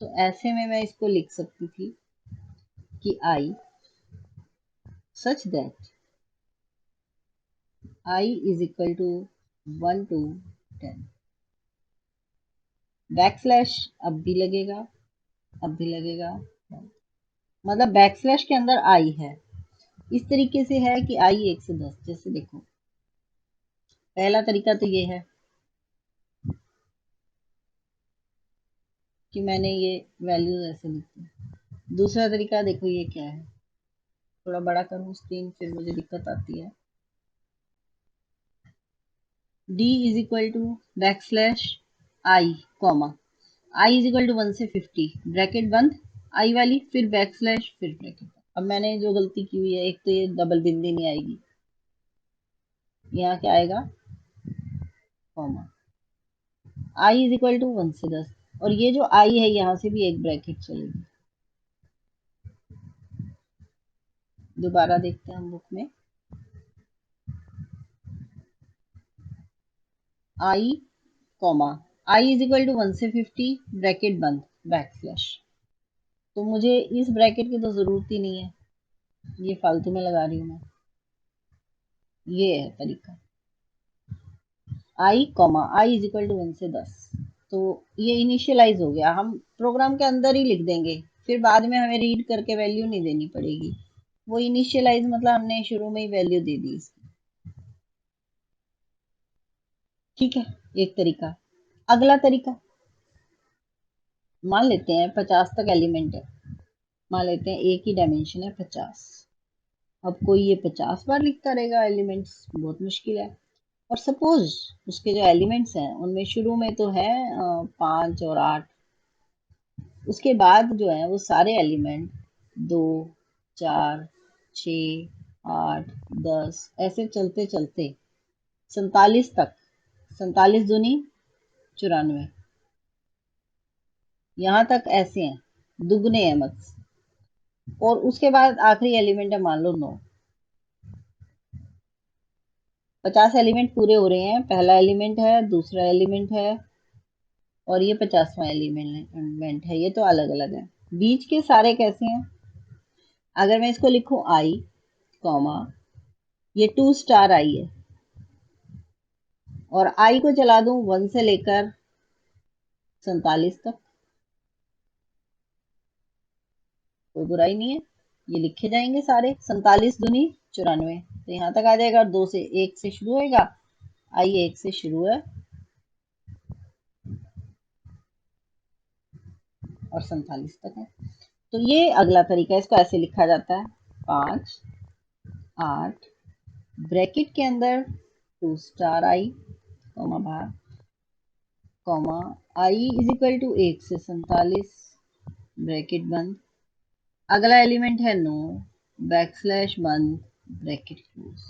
तो ऐसे में मैं इसको लिख सकती थी कि I such that I is equal to 1 to 10। Back slash अब भी लगेगा, अब भी लगेगा, मतलब बैक स्लैश के अंदर आई है। इस तरीके से है कि आई 1 से 10। जैसे देखो, पहला तरीका तो ये है कि मैंने ये वैल्यूज ऐसे लिखी। दूसरा तरीका देखो ये क्या है, थोड़ा बड़ा करूँ स्क्रीन फिर मुझे दिक्कत आती है। D is equal to back slash I comma I is equal to 1 से 50 ब्रैकेट बंद, आई वाली फिर बैक स्लैश फिर ब्रैकेट। अब मैंने जो गलती की हुई है, एक तो ये डबल बिंदी नहीं आएगी, यहाँ क्या आएगा comma I is equal to 1 से 10। और ये जो आई है यहाँ से भी एक ब्रैकेट चलेगी। दोबारा देखते हैं हम बुक में, I comma I is equal to 1 से 50 ब्रैकेट बंद बैक स्लैश। तो मुझे इस ब्रैकेट की तो जरूरत ही नहीं है, ये फालतू में लगा रही हूँ मैं। ये है तरीका, I comma I is equal to 1 से 10। तो ये इनिशियलाइज हो गया, हम प्रोग्राम के अंदर ही लिख देंगे, फिर बाद में हमें रीड करके वैल्यू नहीं देनी पड़ेगी। वो इनिशियलाइज मतलब हमने शुरू में ही वैल्यू दे दी इसकी। ठीक है, एक तरीका। अगला तरीका, मान लेते हैं 50 तक एलिमेंट है, मान लेते हैं एक ही डायमेंशन है 50। अब कोई ये 50 बार लिखता रहेगा एलिमेंट्स, बहुत मुश्किल है। और सपोज उसके जो एलिमेंट्स हैं उनमें शुरू में तो है 5 और 8, उसके बाद जो है वो सारे एलिमेंट 2, 4, 6, 8, 10 ऐसे चलते चलते 47 तक, 47 दूनी 94, यहाँ तक ऐसे हैं, दुगने हैं मत। और उसके बाद आखिरी एलिमेंट है मान लो 9। 50 एलिमेंट पूरे हो रहे हैं, पहला एलिमेंट है, दूसरा एलिमेंट है, और ये 50वां एलिमेंट है। ये तो अलग अलग है। बीच के सारे कैसे हैं, अगर मैं इसको लिखूं आई कॉमा ये 2 स्टार आई है, और आई को चला दूं 1 से लेकर 47 तक, कोई बुराई नहीं है, ये लिखे जाएंगे सारे। 47 दूनी 94, तो यहाँ तक आ जाएगा। 1 से शुरू होएगा, आई 1 से शुरू है और 47 तक है। तो ये अगला तरीका है, इसको ऐसे लिखा जाता है 5 8 ब्रैकेट के अंदर 2 स्टार आई कॉमा बाहर comma I is equal to 1 से 47 ब्रैकेट बंद, अगला एलिमेंट है 9 बैक स्लैश बंद ब्रैकेट क्लोज।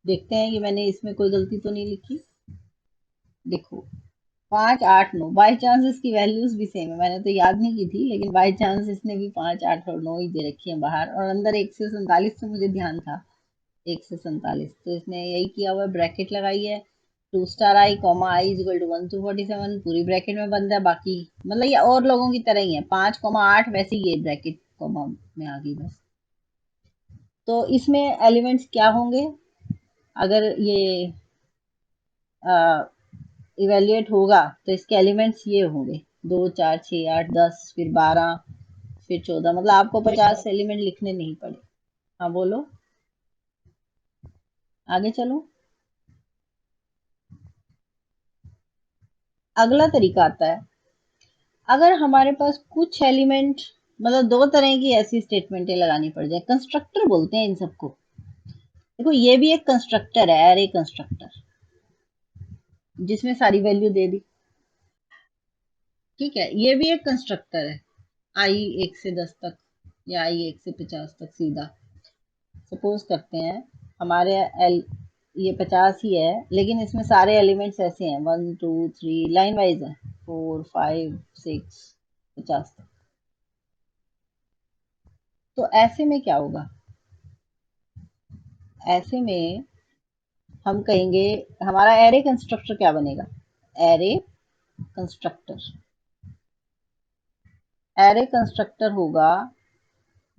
देखते हैं कि मैंने इसमें कोई गलती तो नहीं लिखी। देखो 5 8 9, बाई चांस इसकी वैल्यूज भी सेम है, मैंने तो याद नहीं की थी, लेकिन बाई चांस इसने भी 5 8 और 9 ही दे रखी है बाहर, और अंदर 1 से 47 तो मुझे ध्यान था 1 से 47, तो इसने यही किया हुआ, ब्रैकेट लगाई है। 2 star I comma I is equal to 1 to 47 पूरी ब्रैकेट में बंद है। बाकी मतलब ये और लोगों की तरह ही है, 5 8 वैसे ही ये ब्रैकेट कॉमा में आ गई बस। तो इसमें एलिमेंट्स क्या होंगे, अगर ये इवेल्युएट होगा तो इसके एलिमेंट्स ये होंगे 2 4 6 8 10 फिर 12 फिर 14, मतलब आपको 50 एलिमेंट लिखने नहीं पड़े। हाँ बोलो, आगे चलो। अगला तरीका आता है, अगर हमारे पास कुछ एलिमेंट, मतलब दो तरह की ऐसी स्टेटमेंटें लगानी पड़ जाए, कंस्ट्रक्टर बोलते हैं इन सबको। देखो ये भी एक कंस्ट्रक्टर है, एरे कंस्ट्रक्टर, जिसमें सारी वैल्यू दे दी। ठीक है, ये भी एक कंस्ट्रक्टर है, आई 1 से 10 तक या आई 1 से 50 तक सीधा। सपोज करते हैं हमारे एल ये 50 ही है, लेकिन इसमें सारे एलिमेंट्स ऐसे हैं 1 2 3 लाइन वाइज है, 4 5 6 50 तक। तो ऐसे में क्या होगा, ऐसे में हम कहेंगे हमारा एरे कंस्ट्रक्टर क्या बनेगा। एरे कंस्ट्रक्टर एरे कंस्ट्रक्टर होगा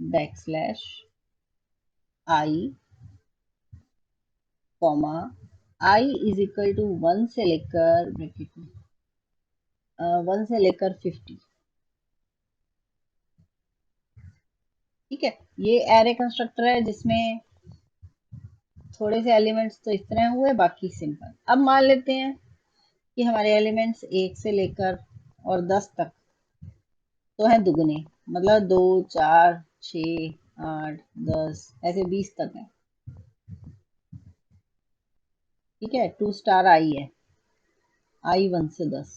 backslash I comma I is equal to 1 से लेकर ब्रैकेट में 1 से लेकर 50। ठीक है, ये एरे कंस्ट्रक्टर है जिसमें थोड़े से एलिमेंट्स तो इस तरह हुए, बाकी सिंपल। अब मान लेते हैं कि हमारे एलिमेंट्स 1 से लेकर और 10 तक तो हैं दुगने, मतलब 2 4 6 8 10 ऐसे 20 तक है। ठीक है, 2 स्टार आई है, आई 1 से 10,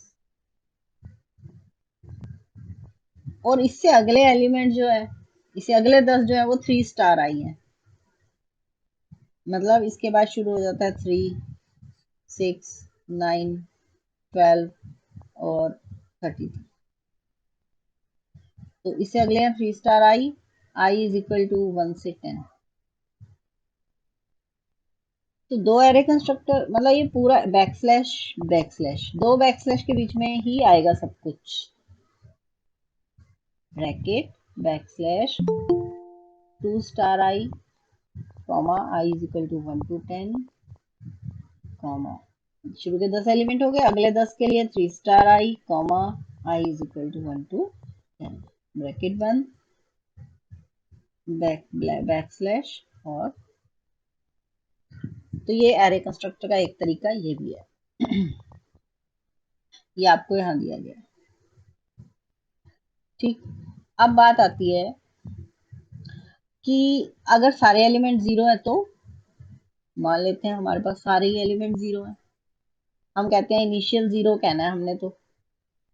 और इससे अगले एलिमेंट जो है, इससे अगले 10 जो है वो 3 स्टार आई है। मतलब इसके बाद शुरू हो जाता है 3 6 9 12 और 33। तो इससे अगले हैं 3 star I, I is equal to 1 से 10। तो दो एरे कंस्ट्रक्टर, मतलब ये पूरा बैकस्लैश बैकस्लैश, दो बैकस्लैश के बीच में ही आएगा सब कुछ। Bracket backslash 2 star I comma I is equal to 1 to 10 comma, शुरू के 10 एलिमेंट हो गए, अगले 10 के लिए 3 star I comma I is equal to 1 to 10, bracket बंद, बैकस्लैश। और तो ये एरे कंस्ट्रक्टर का एक तरीका ये भी है। ये आपको यहाँ दिया गया है। ठीक, अब बात आती है कि अगर सारे एलिमेंट जीरो है तो मान लेते हैं हमारे पास सारे ही एलिमेंट जीरो है। हम कहते हैं इनिशियल जीरो कहना है हमने, तो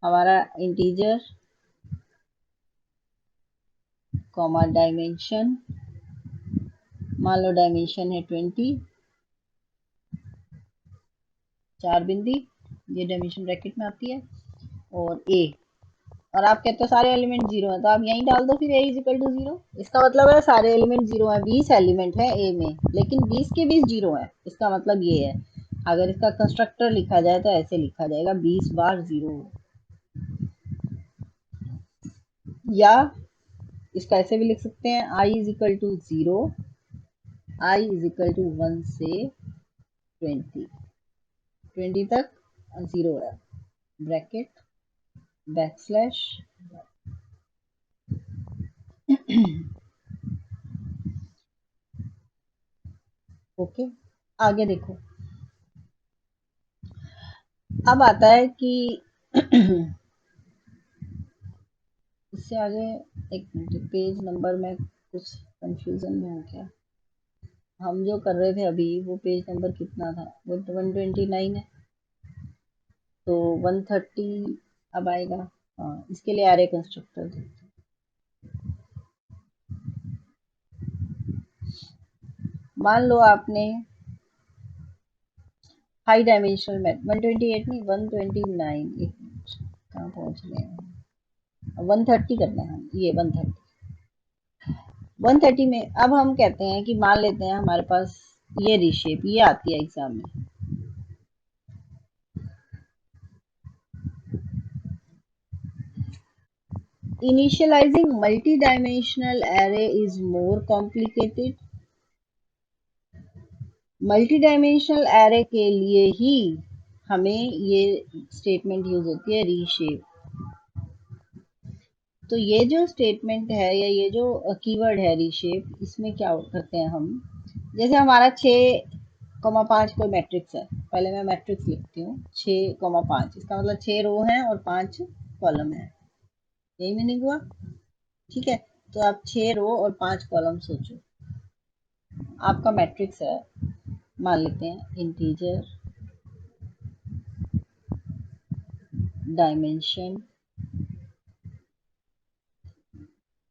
हमारा इंटीजर कॉमा डायमेंशन, मान लो डायमेंशन है 20, 4 बिंदी, ये डायमेंशन ब्रैकेट में आती है, और ए, और आप कहते हो सारे एलिमेंट जीरो है तो आप यहीं डाल दो फिर ए इज इक्वल टू जीरो। इसका मतलब है सारे एलिमेंट जीरो है, 20 एलिमेंट है ए में, लेकिन 20 के 20 जीरो है। इसका मतलब ये है, अगर इसका कंस्ट्रक्टर लिखा जाए तो ऐसे लिखा जाएगा 20 बार जीरो, या इसका ऐसे भी लिख सकते हैं I is equal to zero, I is equal to 1 से 20, 20 तक जीरो है, ब्रैकेट बैकस्लैश। ओके, आगे देखो। अब आता है कि इससे आगे, एक मिनट, पेज नंबर में कुछ कंफ्यूजन में हो गया। हम जो कर रहे थे अभी वो पेज नंबर कितना था, वो 129 है, तो 130 अब आएगा। हाँ, इसके लिए एरे कंस्ट्रक्टर थे। मान लो आपने हाई डायमेंशनल मैथ 128 नहीं 129, एक मिनट कहाँ पहुंच रहे हैं, 130 करना है हम, ये 130 में। अब हम कहते हैं कि मान लेते हैं हमारे पास ये रिशेप ये आती है एग्जाम में, initializing multi-dimensional array is more complicated। Multi dimensional array के लिए ही हमें ये स्टेटमेंट यूज होती है रीशेप। तो ये जो स्टेटमेंट है या ये जो कीवर्ड है रीशेप, इसमें क्या करते हैं हम, जैसे हमारा 6,5 कोई मैट्रिक्स है, पहले मैं मैट्रिक्स लिखती हूँ 6,5, इसका मतलब 6 रो हैं और 5 कॉलम है, यही मीनिंग हुआ। ठीक है, तो आप 6 रो और 5 कॉलम सोचो, आपका मैट्रिक्स है, मान लेते हैं इंटीजर डायमेंशन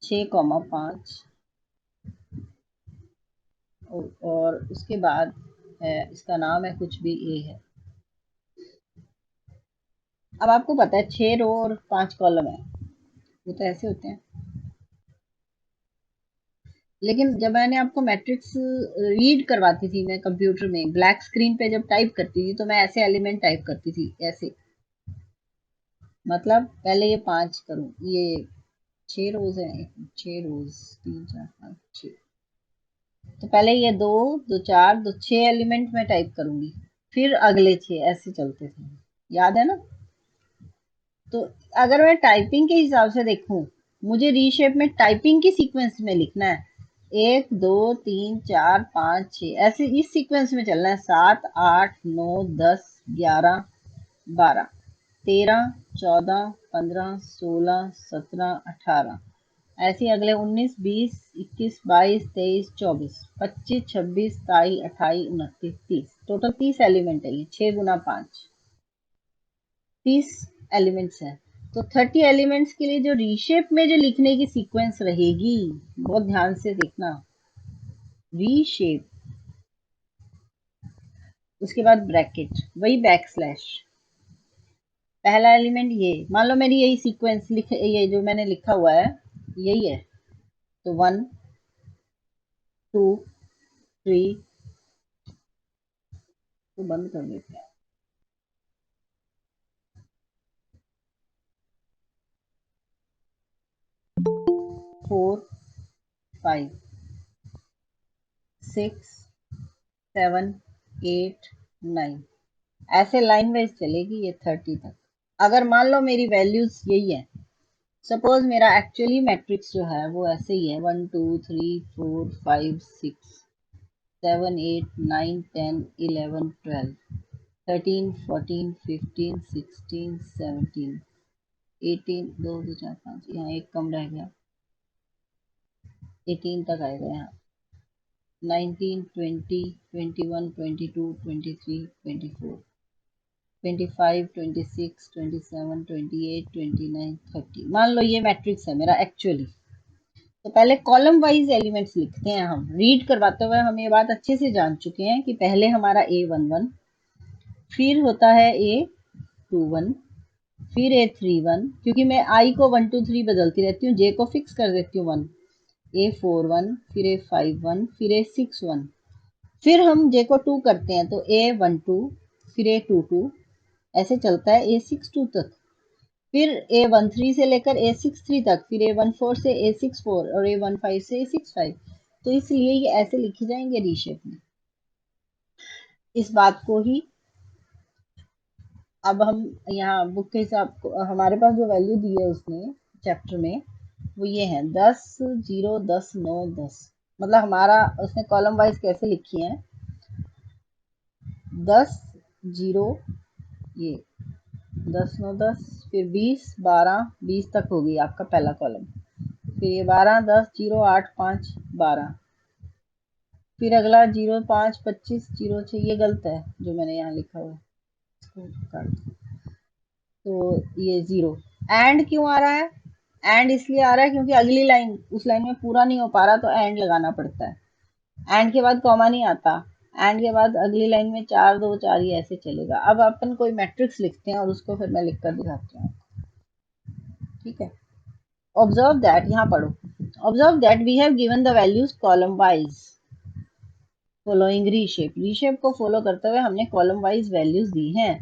6,5, और उसके बाद है इसका नाम है कुछ भी ए है। अब आपको पता है 6 रो और 5 कॉलम है, वो तो ऐसे होते हैं। लेकिन जब मैंने आपको मैट्रिक्स रीड करवाती थी मैं कंप्यूटर में ब्लैक स्क्रीन पे जब टाइप करती थी तो मैं ऐसे एलिमेंट टाइप करती थी ऐसे, मतलब पहले ये 5 करूं, ये 6 रोज है, 6 रोज, 3 4 5 6, तो पहले ये दो, दो चार, दो 6 एलिमेंट में टाइप करूंगी, फिर अगले 6 ऐसे चलते थे, याद है ना? तो अगर मैं टाइपिंग के हिसाब से देखूं, मुझे रीशेप में टाइपिंग की सीक्वेंस में लिखना है, 1 2 3 4 5 6 ऐसे इस सीक्वेंस में चलना है, 7 8 9 10 11 12 13 14 15 16 18, ऐसे अगले 19 20 21 22 23 24 25 26 27 28 29 30, टोटल 30 एलिमेंट है, ये 6 गुना 5, 30 एलिमेंट्स हैं। तो 30 एलिमेंट्स के लिए जो रीशेप में जो लिखने की सीक्वेंस रहेगी, बहुत ध्यान से देखना, रीशेप, उसके बाद ब्रैकेट, वही बैक स्लैश, पहला एलिमेंट ये, मान लो मेरी यही सीक्वेंस लिख, ये जो मैंने लिखा हुआ है यही है, तो 1 2 3, तो बंद कर देते हैं, 4 5 6 7 8 9, ऐसे लाइन वाइज चलेगी ये 30 तक। अगर मान लो मेरी वैल्यूज यही है, सपोज मेरा एक्चुअली मैट्रिक्स जो है वो ऐसे ही है, 1 2 3 4 5 6 7 8 9 10 11 12 13 14 15 16 17 18, 2 2 4 5, यहाँ एक कम रह गया, 18 तक आएगा, यहाँ 19 20 21 22 23 24 25 26 27 28 29 30, मान लो ये मैट्रिक्स है मेरा एक्चुअली। तो पहले कॉलम वाइज एलिमेंट्स लिखते हैं, हम रीड करवाते हुए हम ये बात अच्छे से जान चुके हैं कि पहले हमारा A11, फिर होता है A21, फिर A31, क्योंकि मैं आई को 1 2 3 बदलती रहती हूँ, जे को फिक्स कर देती हूँ 1, A41, फिर A51, फिर A61, फिर हम जे को 2 करते हैं तो A12, फिर A22, ऐसे चलता है A62 तक, फिर A13 से लेकर A63 तक, फिर A14 से A64 और A15 से A65, तो इसलिए ये ऐसे लिखे जाएंगे रीशेप में। इस बात को ही अब हम यहाँ बुक के हिसाब को, हमारे पास जो वैल्यू दी है उसने चैप्टर में, वो ये है 10 0 10 9 10, मतलब हमारा उसने कॉलम वाइज कैसे लिखी है, 10 0, ये 10 9 10, फिर 20 12 20 तक होगी आपका पहला कॉलम, फिर ये 12 10 0 8 5 12, फिर अगला 0 5 25 0 6, ये गलत है जो मैंने यहाँ लिखा हुआ है, इसको काट दो। तो ये 0, एंड क्यों आ रहा है, एंड इसलिए आ रहा है क्योंकि अगली लाइन उस लाइन में पूरा नहीं हो पा रहा, तो एंड लगाना पड़ता है, एंड के बाद कॉमा नहीं आता, एंड के बाद अगली लाइन में 4 2 4, ये ऐसे चलेगा। अब अपन कोई मैट्रिक्स लिखते हैं और उसको फिर मैं लिख कर दिखाती हूँ, ठीक है? ऑब्जर्व दैट, यहाँ पढ़ो, observe that we have given the values column wise following reshape, reshape को फॉलो करते हुए हमने कॉलम वाइज वैल्यूज दी हैं,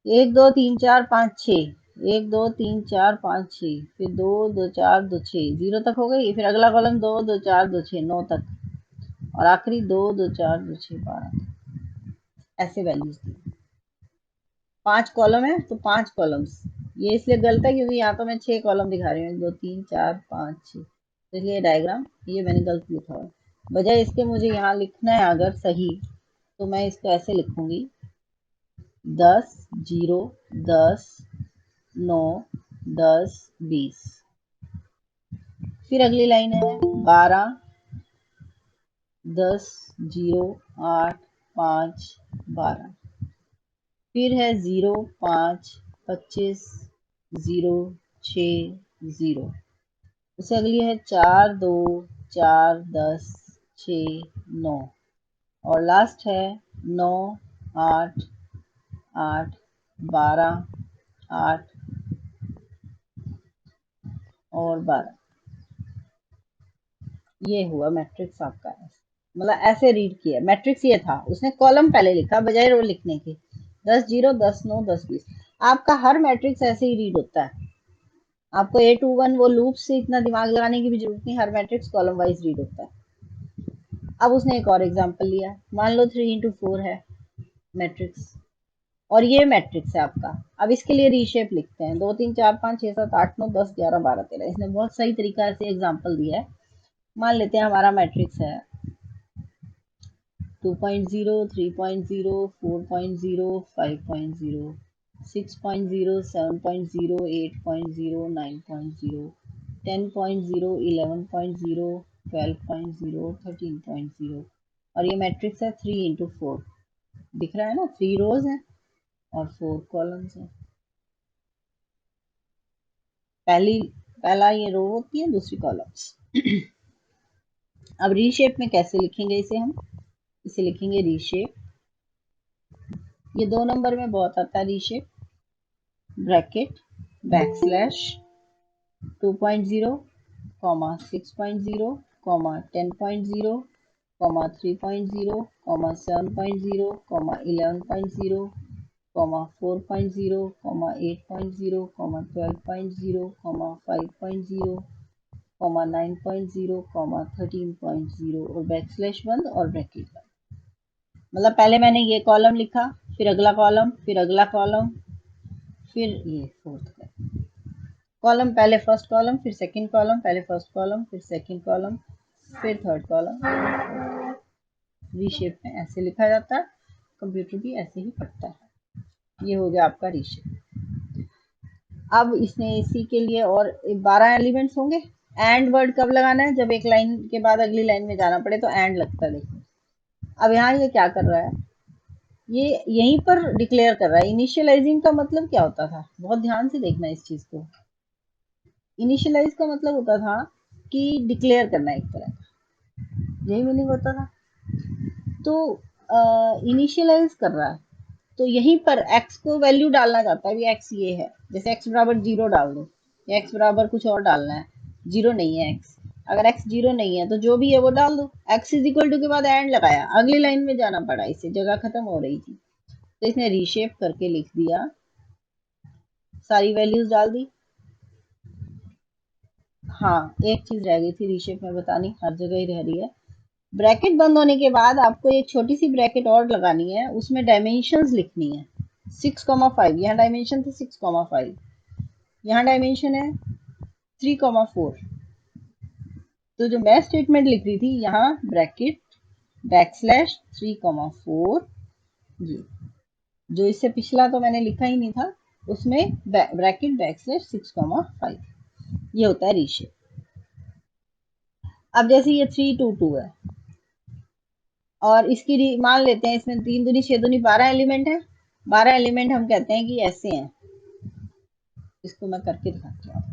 1 2 3 4 5 6, 1 2 3 4 5 6, फिर 2 2 4 2 6, 0 तक हो गई, फिर अगला कॉलम 2 2 4 2 6 9 तक, और आखिरी 2 2 4 2 6 12, ऐसे वैल्यूज दी। 5 कॉलम है तो 5 कॉलम्स, ये इसलिए गलत है क्योंकि यहाँ तो मैं 6 कॉलम दिखा रही हूँ, 1 2 3 4 5 6, तो इसलिए डायग्राम ये मैंने गलत लिखा है, बजाय इसके मुझे यहाँ लिखना है अगर सही, तो मैं इसको ऐसे लिखूंगी, 10 0 10 9 10 20, फिर अगली लाइन है 12 10 0 8 5 12, फिर है 0 5 25 0 6 0, उससे अगली है 4 2 4 10 6 9, और लास्ट है 9 8 8 12 8 और 12, ये हुआ मैट्रिक्स आपका, मतलब ऐसे रीड किया। मैट्रिक्स ये था, उसने कॉलम पहले लिखा बजाय रो लिखने के, 10 0 10 9 10 20। आपका हर मैट्रिक्स ऐसे ही रीड होता है। आपको ए टू वन वो लूप से इतना दिमाग लगाने की भी जरूरत नहीं, हर मैट्रिक्स कॉलम वाइज रीड होता है। अब उसने एक और एग्जांपल लिया, मान लो 3 into 4 है मैट्रिक्स, और ये मैट्रिक्स है आपका। अब इसके लिए रीशेप लिखते हैं, 2 3 4 5 6 7 8 9 10 11 12 13। इसने बहुत सही तरीका से एग्जांपल दिया है। मान लेते हैं हमारा मैट्रिक्स है 2.0 3.0 4.0 5.0 6.0 7.0 8.0 9.0 10.0 11.0 12.0 13.0। और ये मैट्रिक्स है 3 into 4। दिख रहा है ना, 3 रोज है और 4 कॉलम्स है। पहली पहला ये रो होती है, दूसरी कॉलम्स। अब रीशेप में कैसे लिखेंगे इसे हम, इसे लिखेंगे रीशेप। ये 2 नंबर में बहुत आता है रीशेप। ब्रैकेट बैकस्लैश 2.0 6.0 10.0 3.0 7.0 11.0 4.0 8.0 12.0 5.0 9.0 13.0 और बैकस्लैश बंद और ब्रैकेट बंद। मतलब पहले मैंने ये कॉलम लिखा, फिर अगला कॉलम, फिर अगला कॉलम, फिर ये फोर्थ कॉलम, पहले फर्स्ट कॉलम, फिर सेकंड कॉलम, पहले फर्स्ट कॉलम, फिर सेकंड कॉलम, फिर थर्ड कॉलम। रीशेप में ऐसे लिखा जाता है, कंप्यूटर भी ऐसे ही पढ़ता है। ये हो गया आपका रीशेप। अब इसने इसी के लिए और 12 एलिमेंट्स होंगे। एंड वर्ड कब लगाना है, जब एक लाइन के बाद अगली लाइन में जाना पड़े तो एंड लगता है। देखो अब यहाँ ये क्या कर रहा है, ये यहीं पर डिक्लेयर कर रहा है। इनिशियलाइजिंग का मतलब क्या होता था, बहुत ध्यान से देखना इस चीज को। इनिशियलाइज का मतलब होता था कि डिक्लेयर करना, एक तरह का यही मीनिंग होता था। तो इनिशियलाइज कर रहा है, तो यहीं पर x को वैल्यू डालना चाहता है। अभी x ये है, जैसे x बराबर 0 डाल दो, या x बराबर कुछ और डालना है, 0 नहीं है x। अगर x 0 नहीं है तो जो भी है वो डाल दो। x इज इक्वल टू के बाद एंड लगाया, अगली लाइन में जाना पड़ा, इससे जगह खत्म हो रही थी, तो इसने रीशेप करके लिख दिया, सारी वैल्यूज डाल दी। हाँ, एक चीज रह गई थी रीशेप में बतानी, हर जगह ही रह रही है। ब्रैकेट बंद होने के बाद आपको एक छोटी सी ब्रैकेट और लगानी है, उसमें डायमेंशंस लिखनी है। 6,5, यहाँ डायमेंशन थे 6,5, यहाँ डायमेंशन है 3,4। तो जो मैं स्टेटमेंट लिख रही थी, यहाँ ब्रैकेट बैकस्लैश 3,4, ये जो इससे पिछला तो मैंने लिखा ही नहीं था, उसमें ब्रैकेट बैकस्लैश 6,5, ये होता है रीशेप। अब जैसे ये 3 2 2 है, और इसकी मान लेते हैं इसमें 3 दूनी 6 दूनी 12 एलिमेंट है। 12 एलिमेंट हम कहते हैं कि ऐसे हैं, इसको मैं करके दिखाती हूँ।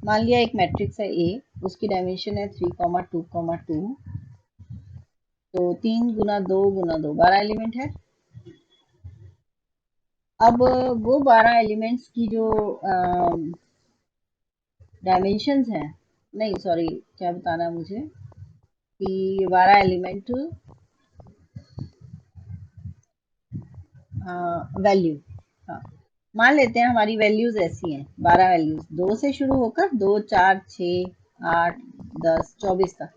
मान लिया एक मैट्रिक्स है ए, उसकी डायमेंशन है 3,2,2, तो 3 × 2 × 2 12 एलिमेंट है। अब वो 12 एलिमेंट्स की जो डायमेंशंस हैं, नहीं सॉरी, क्या बताना है मुझे, कि 12 एलिमेंट वैल्यू, हाँ, मान लेते हैं हमारी वैल्यूज ऐसी हैं, 12 वैल्यूज 2 से शुरू होकर 2 4 6 8 10 24 तक।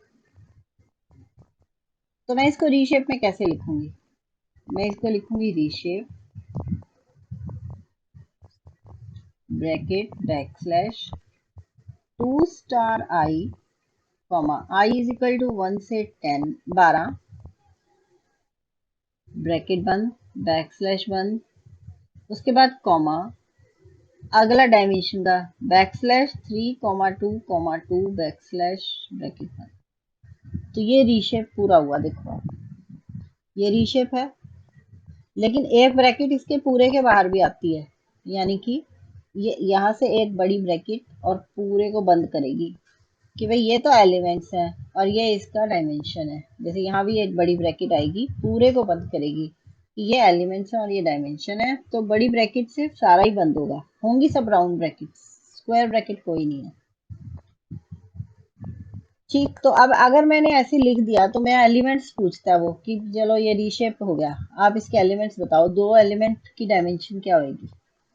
तो मैं इसको रीशेप में कैसे लिखूंगी, मैं इसको लिखूंगी reshape bracket backslash 2 star I, comma I is equal to 1 से 10 12, ब्रैकेट बंद बैकस्लैश बंद, उसके बाद कॉमा, अगला डायमेंशन का बैकस्लैश 3,2,2 बैकस्लैश ब्रैकेट बंद। तो ये रीशेप पूरा हुआ, देखो ये रीशेप है। लेकिन एक ब्रैकेट इसके पूरे के बाहर भी आती है, यानी कि ये यहाँ से एक बड़ी ब्रैकेट और पूरे को बंद करेगी, कि भाई ये तो एलिमेंट्स हैं और ये इसका डायमेंशन है। जैसे यहाँ भी एक बड़ी ब्रैकेट आएगी, पूरे को बंद करेगी कि ये एलिमेंट्स हैं और ये डायमेंशन है। तो बड़ी ब्रैकेट से सारा ही बंद होगा, होंगी सब राउंड ब्रैकेट, स्क्वायर ब्रैकेट कोई नहीं है। ठीक, तो अब अगर मैंने ऐसे लिख दिया तो मैं एलिमेंट्स पूछता है वो कि चलो ये रीशेप हो गया, आप इसके एलिमेंट्स बताओ, दो एलिमेंट की डायमेंशन क्या होगी।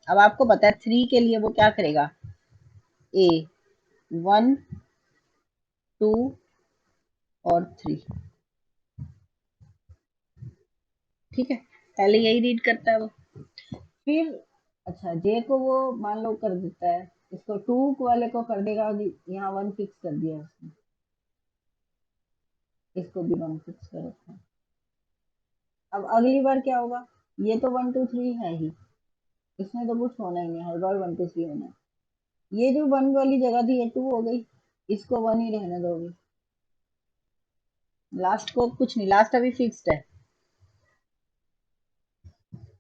अब आपको पता है थ्री के लिए वो क्या करेगा, ए, वन, टू और थ्री। ठीक है, पहले यही रीड करता है वो। फिर अच्छा, जे को वो मान लो कर देता है, इसको टू वाले को कर देगा, यहाँ वन फिक्स कर दिया उसने, इसको भी वन फिक्स कर रखा है। अब अगली बार क्या होगा, ये तो वन टू थ्री है ही, इसमें तो कुछ होना ही नहीं, हर बार वन टू थ्री होना है। ये जो वन वाली जगह थी ये टू हो गई, इसको वन ही रहने दोगे। लास्ट को कुछ नहीं, लास्ट अभी फिक्स्ड है,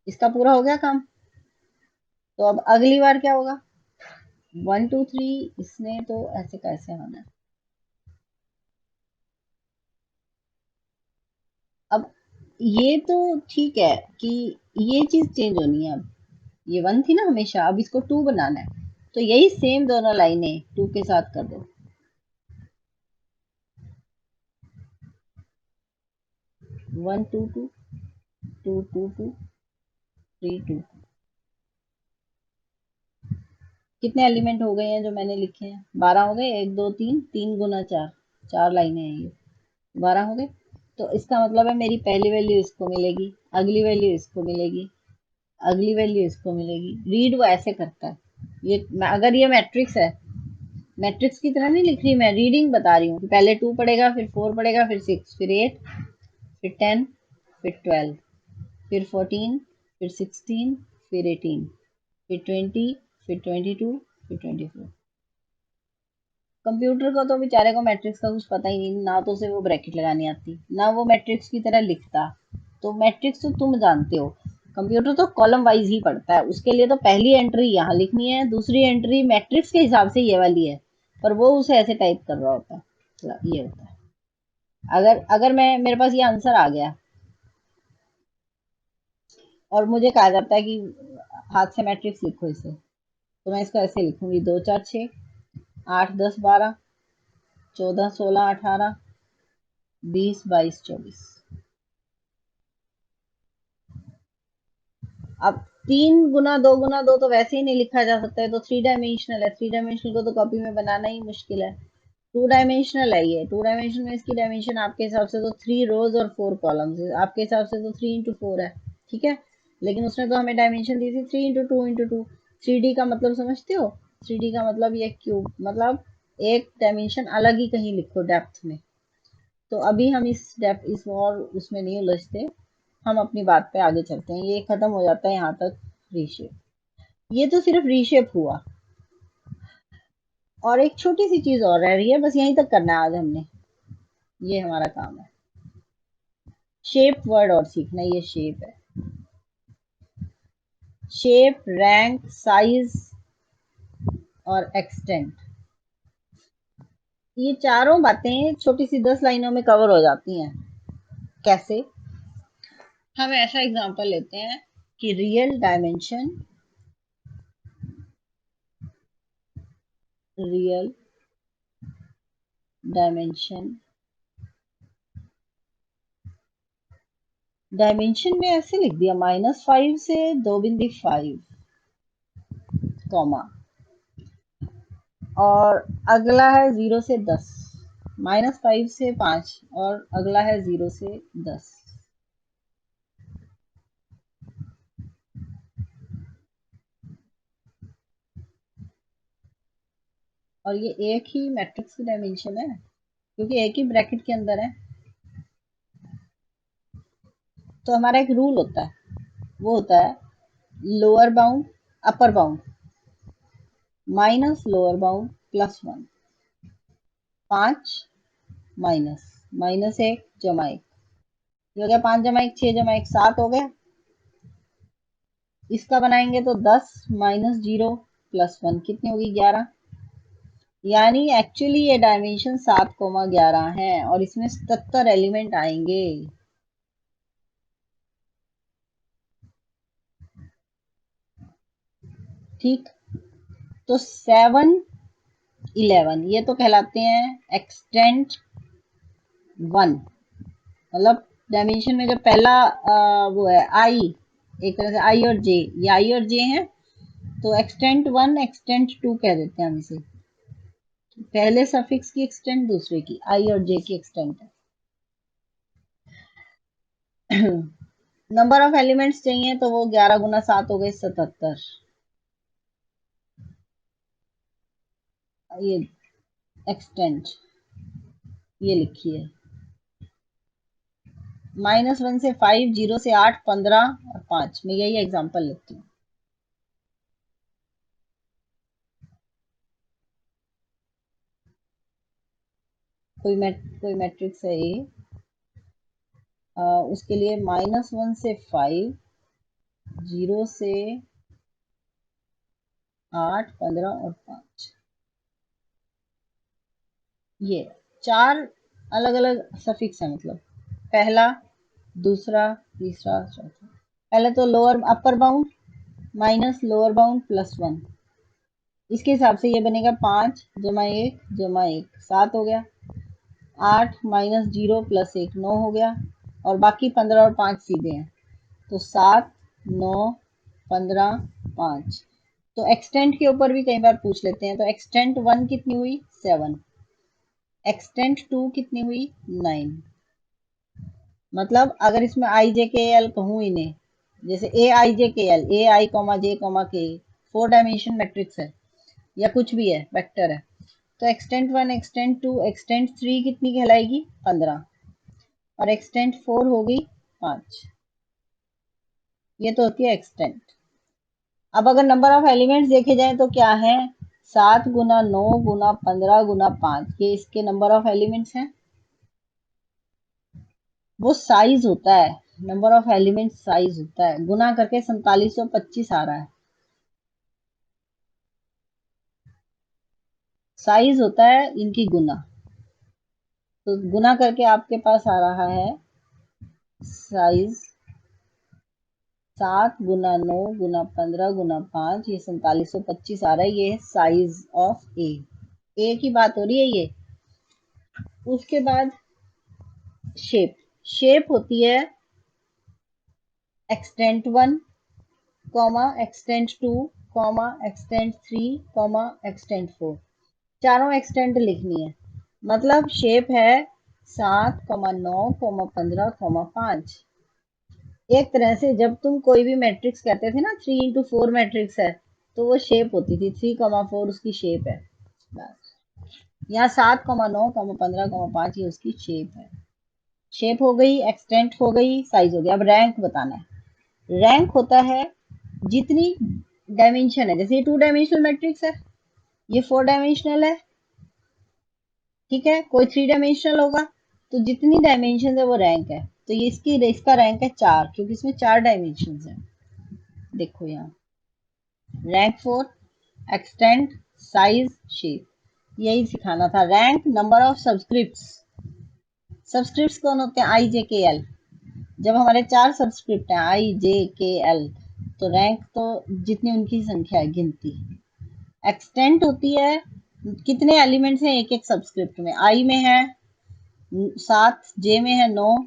इसका पूरा हो गया काम। तो अब अगली बार क्या होगा, वन टू थ्री, इसने तो ऐसे कैसे होना है। अब ये तो ठीक है कि ये चीज चेंज होनी है, अब ये वन थी ना हमेशा, अब इसको टू बनाना है, तो यही सेम दोनों लाइनें टू के साथ कर दो। One two two, two two two, three two. कितने एलिमेंट हो गए हैं जो मैंने लिखे हैं, 12 हो गए, एक दो तीन, तीन गुना चार, चार लाइनें हैं ये, 12 हो गए। तो इसका मतलब है मेरी पहली वैल्यू इसको मिलेगी, अगली वैल्यू इसको मिलेगी, अगली वैल्यू इसको मिलेगी। रीड वो ऐसे करता है, ये अगर ये मैट्रिक्स है, मैट्रिक्स की तरह नहीं लिख रही मैं, रीडिंग बता रही हूँ कि पहले टू पढ़ेगा, फिर फोर पढ़ेगा, फिर सिक्स, फिर एट, फिर टेन, फिर ट्वेल्व, फिर फोर्टीन, फिर सिक्सटीन, फिर एटीन, फिर ट्वेंटी, फिर ट्वेंटी टू, फिर ट्वेंटी फोर। कंप्यूटर को तो बेचारे को मैट्रिक्स का कुछ पता ही नहीं, ना तो उसे वो ब्रैकेट लगानी आती, ना वो मैट्रिक्स की तरह लिखता। तो मैट्रिक्स तो तुम जानते हो, कंप्यूटर तो कॉलम वाइज ही पढ़ता है, उसके लिए तो पहली एंट्री यहाँ लिखनी है, दूसरी एंट्री मैट्रिक्स के हिसाब से ये वाली है, पर वो उसे ऐसे टाइप कर रहा होता है। तो ये होता है, अगर अगर मैं मेरे पास ये आंसर आ गया और मुझे कहा जाता है कि हाथ से मैट्रिक्स लिखो इसे, तो मैं इसको ऐसे लिखूंगी, दो चार छः, आठ दस बारह, चौदह सोलह अठारह, बीस बाईस चौबीस। अब तीन गुना दो तो वैसे ही नहीं लिखा जा सकता है, तो थ्री डायमेंशनल है, थ्री डायमेंशनल को तो कॉपी में बनाना ही मुश्किल है। टू डायमेंशनल है ये, टू डायमेंशनल में इसकी डायमेंशन आपके हिसाब से तो थ्री रोज और फोर कॉलम्स, आपके हिसाब से तो थ्री इंटू फोर है। ठीक है, लेकिन उसने तो हमें डायमेंशन दी थी three into two into two. Three D का मतलब समझते हो, थ्री डी का मतलब ये क्यूब, मतलब एक डायमेंशन अलग ही कहीं लिखो डेप्थ में। तो अभी हम इस डेप्थ इस और उसमें नहीं उलझते, हम अपनी बात पे आगे चलते हैं, ये खत्म हो जाता है यहाँ तक रीशेप। ये तो सिर्फ रीशेप हुआ, और एक छोटी सी चीज और रह रही है, बस यहीं तक करना है आज हमने, ये हमारा काम है। शेप वर्ड और सीखना, ये शेप है, शेप, रैंक, साइज और एक्सटेंट, ये चारों बातें छोटी सी 10 लाइनों में कवर हो जाती हैं। कैसे, हम ऐसा एग्जांपल लेते हैं कि रियल डायमेंशन, डायमेंशन में ऐसे लिख दिया, -5 से 2.5, कॉमा, और अगला है 0 से 10, -5 से 5, और अगला है 0 से 10। और ये एक ही मैट्रिक्स की डायमेंशन है, क्योंकि एक ही ब्रैकेट के अंदर है। तो हमारा एक रूल होता है, वो होता है lower bound upper bound minus lower bound +1, 5 minus, -1 जमा 1, ये हो गया 5 जमा 1, 6 जमा 1 7 हो गया। इसका बनाएंगे तो 10 -0 +1 कितनी होगी, 11। यानी एक्चुअली ये डायमेंशन 7,11 है, और इसमें 77 एलिमेंट आएंगे। ठीक, तो 7 11 ये तो कहलाते हैं एक्सटेंट 1, मतलब डायमेंशन में जो पहला वो है आई, एक तरह से आई और जे, ये आई और जे है, तो एक्सटेंट 1 एक्सटेंट 2 कह देते हैं हम इसे। पहले सफिक्स की एक्सटेंट, दूसरे की आई और जे की एक्सटेंट है। नंबर ऑफ एलिमेंट्स चाहिए तो वो 11 गुना 7 हो गए 77। ये एक्सटेंट ये लिखिए, -1 से 5, 0 से 8, 15 और 5, मैं यही एग्जांपल लिखती हूँ। कोई मैट्रिक्स है ये, उसके लिए -1 से 5, 0 से 8, 15 और 5, ये चार अलग अलग सफिक्स है, मतलब पहला, दूसरा, तीसरा, चौथा। पहले तो lower upper bound minus lower bound +1, इसके हिसाब से ये बनेगा 5 जमा 1 जमा 1 7 हो गया, 8 -0 + 1 9 हो गया, और बाकी 15 और 5 सीधे हैं, तो 7 9 15 5। तो एक्सटेंट के ऊपर भी कई बार पूछ लेते हैं, तो एक्सटेंट 1 कितनी हुई 7, एक्सटेंट 2 कितनी हुई 9। मतलब अगर इसमें आई जे के एल कहूँ इन्हें, जैसे ए आई जे के एल, ए आई कॉमा जे कॉमा के, 4 डायमेंशन मैट्रिक्स है या कुछ भी है, वेक्टर है, तो एक्सटेंट 1 एक्सटेंट 2 एक्सटेंट 3 कितनी कहलाएगी 15, और एक्सटेंट 4 होगी 5। ये तो होती है एक्सटेंट। अब अगर नंबर ऑफ एलिमेंट्स देखे जाए तो क्या है, 7 गुना 9 गुना 15 गुना 5, ये इसके नंबर ऑफ एलिमेंट्स हैं। वो साइज होता है, नंबर ऑफ एलिमेंट साइज होता है, गुना करके 4725 आ रहा है। साइज होता है इनकी गुना, तो गुना करके आपके पास आ रहा है साइज 7 गुना 9 गुना 15 गुना 5, ये 4725 आ रहा है, ये है साइज ऑफ ए की बात हो रही है ये। उसके बाद शेप, शेप होती है extent 1 comma extent 2 comma extent 3 comma extent 4, चारों एक्सटेंट लिखनी है। मतलब शेप है 7,9,15,5। एक तरह से जब तुम कोई भी मैट्रिक्स कहते थे ना 3 into 4 मैट्रिक्स है, तो वो शेप होती थी, 3,4 उसकी शेप है। बस यहाँ 7,9,15,5 ये उसकी शेप है। शेप हो गई, एक्सटेंट हो गई, साइज हो गया। अब रैंक बताना है। रैंक होता है जितनी डायमेंशन है, जैसे ये 2 डायमेंशनल मैट्रिक्स है, ये 4 डायमेंशनल है, ठीक है, कोई 3 डायमेंशनल होगा, तो जितनी डायमेंशन है वो रैंक है। तो ये इसका रैंक है 4, क्योंकि इसमें 4 डायमेंशन है। देखो यहाँ रैंक 4, एक्सटेंट, साइज, शेप, यही सिखाना था। रैंक नंबर ऑफ सब्सक्रिप्ट्स, सब्सक्रिप्ट्स कौन होते हैं आई जे के एल। जब हमारे 4 सब्सक्रिप्ट हैं आई जे के एल, तो रैंक तो जितनी उनकी संख्या है गिनती। एक्सटेंट होती है कितने एलिमेंट्स हैं एक एक सब्सक्रिप्ट में, आई में है 7, जे में है 9,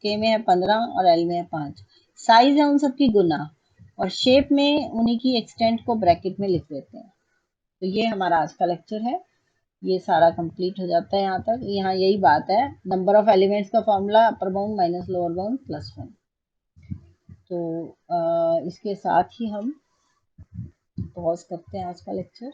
के में है 15 और एल में है 5। साइज है उन सबकी गुना, और शेप में उन्हीं की एक्सटेंट को ब्रैकेट में लिख देते हैं। तो ये हमारा आज का लेक्चर है, ये सारा कंप्लीट हो जाता है यहाँ तक। यहाँ यही बात है, नंबर ऑफ एलिमेंट्स का formula upper bound minus lower bound +1। तो इसके साथ ही हम पॉज करते हैं आज का लेक्चर।